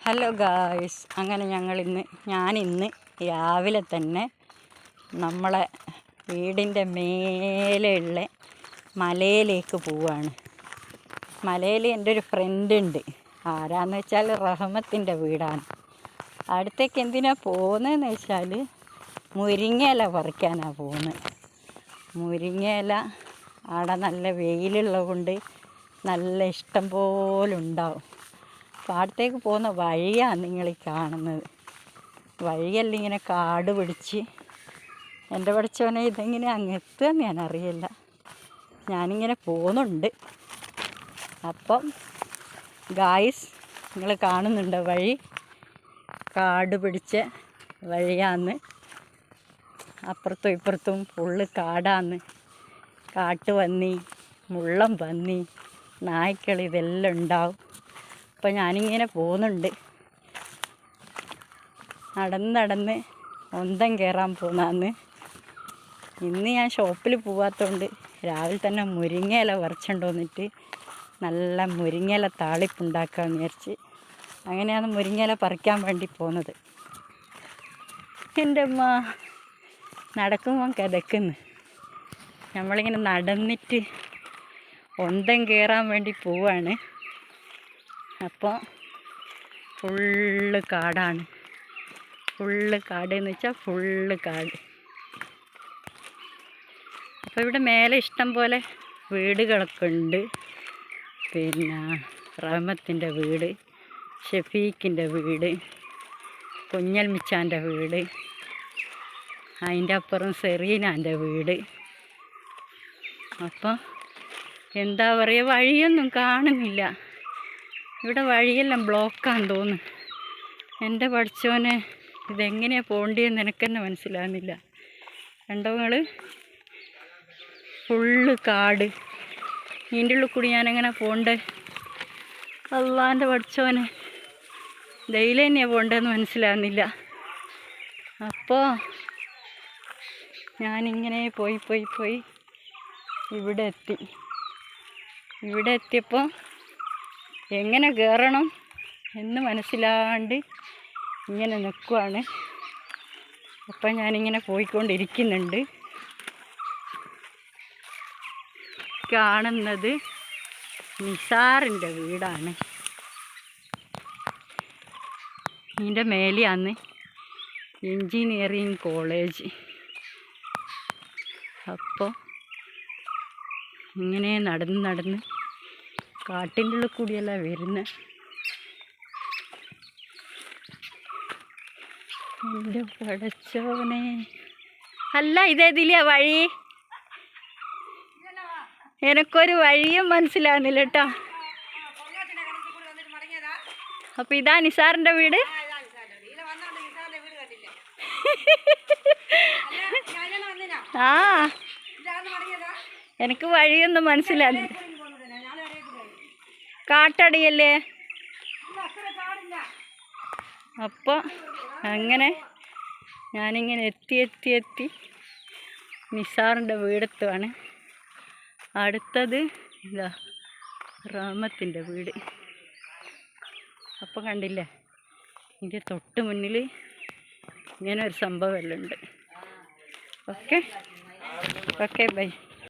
Hello guys, അങ്ങനെ ഞാനിന്ന് രാവിലെ തന്നെ നമ്മളെ വീടിൻ്റെ മേലെയുള്ള മലയിലേക്ക് പോവുകയാണ്. മലയിൽ എൻ്റെ ഒരു ഫ്രണ്ട് ഉണ്ട്. ആരാന്ന് വെച്ചാൽ റഹ്മത്തിൻ്റെ വീടാണ്. അടുത്തേക്ക് എന്തിനാണ് പോകുന്നതെന്ന് വെച്ചാൽ മുരിങ്ങയില പറിക്കാനാണ് പോകുന്നത്. മുരിങ്ങയില അവിടെ നല്ല വെയിലുള്ളത് കൊണ്ട് നല്ല ഇഷ്ടം പോലെ ഉണ്ടാവും. അപ്പോൾ അടുത്തേക്ക് പോകുന്ന വഴിയാണ് നിങ്ങൾ ഈ കാണുന്നത്. വഴിയല്ല, ഇങ്ങനെ കാട് പിടിച്ച് എൻ്റെ പഠിച്ചവനെ ഇതെങ്ങനെ അങ്ങ് എത്തുകയെന്ന് ഞാൻ അറിയില്ല. ഞാനിങ്ങനെ പോകുന്നുണ്ട്. അപ്പം ഗായ്സ്, നിങ്ങൾ കാണുന്നുണ്ടോ വഴി? കാട് പിടിച്ച വഴിയാന്ന്. അപ്പുറത്തും ഇപ്പുറത്തും ഫുള്ള് കാടാന്ന്. കാട്ടുപന്നി, മുള്ളം പന്നി, നായ്ക്കൾ ഇതെല്ലാം ഉണ്ടാവും. അപ്പം ഞാനിങ്ങനെ പോകുന്നുണ്ട്. നടന്ന് ഒന്തം കയറാൻ പോകുന്നതാണ്. ഇന്ന് ഞാൻ ഷോപ്പിൽ പോവാത്തതുകൊണ്ട് രാവിലെ തന്നെ മുരിങ്ങയില പറിച്ചുകൊണ്ട് വന്നിട്ട് നല്ല മുരിങ്ങയില താളിപ്പുണ്ടാക്കാമെന്ന് വിചാരിച്ച് അങ്ങനെയാണ് മുരിങ്ങയില പറിക്കാൻ വേണ്ടി പോകുന്നത്. എൻ്റെ അമ്മ നടക്കുമ്പോൾ കിതക്കുന്നു. നമ്മളിങ്ങനെ നടന്നിട്ട് ഒന്തം കയറാൻ വേണ്ടി പോവാണ്. അപ്പോൾ ഫുള്ള് കാടാണ്. ഫുള്ള് കാട് എന്ന് വെച്ചാൽ ഫുള്ള് കാട്. അപ്പോൾ ഇവിടെ മേലെ ഇഷ്ടം പോലെ വീടുകളൊക്കെ ഉണ്ട്. പിന്നെ റഹ്മത്തിൻ്റെ വീട്, ഷെഫീഖിൻ്റെ വീട്, കുഞ്ഞൽമിച്ചാൻ്റെ വീട്, അതിൻ്റെ അപ്പുറം സെറീനാൻ്റെ വീട്. അപ്പോൾ എന്താ പറയുക, വഴിയൊന്നും കാണുന്നില്ല. ഇവിടെ വഴിയെല്ലാം ബ്ലോക്കാന്ന് തോന്നുന്നു. എൻ്റെ പഠിച്ചവനെ ഇതെങ്ങനെയാണ് പോകേണ്ടതെന്ന് എനിക്കെന്നെ മനസ്സിലാകുന്നില്ല. കണ്ടോ നിങ്ങൾ? ഫുള്ള് കാട്. ഇതിൻ്റെ ഉള്ളിൽ കൂടി ഞാനെങ്ങനെ പോകണ്ടേ? അള്ളാൻ്റെ പഠിച്ചവനെ ഡെയിലി തന്നെയാണ് പോകേണ്ടതെന്ന് മനസ്സിലാകുന്നില്ല. അപ്പോൾ ഞാനിങ്ങനെ പോയി ഇവിടെ എത്തിയപ്പോൾ എങ്ങനെ കയറണം എന്ന് മനസ്സിലാണ്ട് ഇങ്ങനെ നിൽക്കുവാണ്. അപ്പം ഞാനിങ്ങനെ പോയിക്കൊണ്ടിരിക്കുന്നുണ്ട്. കാണുന്നത് നിസാറിൻ്റെ വീടാണ്. ഇതിൻ്റെ മേലെയാണ് എൻജിനീയറിങ് കോളേജ്. അപ്പോൾ ഇങ്ങനെ നടന്ന് കാട്ടിൻ്റെ ഉള്ളിൽ കൂടിയല്ല വരുന്നത്. എൻ്റെ പടച്ചോനെ, അല്ല ഇതേതിലെയാ വഴി? എനക്കൊരു വഴിയും മനസ്സിലാകുന്നില്ല കേട്ടോ. അപ്പം ഇതാ നിസാറിൻ്റെ വീട്. ആ, എനിക്ക് വഴിയൊന്നും മനസ്സിലാകുന്നില്ല. കാട്ടടിയല്ലേ? അപ്പോൾ അങ്ങനെ ഞാനിങ്ങനെ എത്തി നിസാറിൻ്റെ വീടെത്തുവാണ്. അടുത്തത് ഇതാ റഹ്മത്തിൻ്റെ വീട്. അപ്പം കണ്ടില്ലേ, ഇതിൻ്റെ തൊട്ട് മുന്നിൽ ഇങ്ങനെ ഒരു സംഭവമെല്ലാം ഉണ്ട്. Okay bye.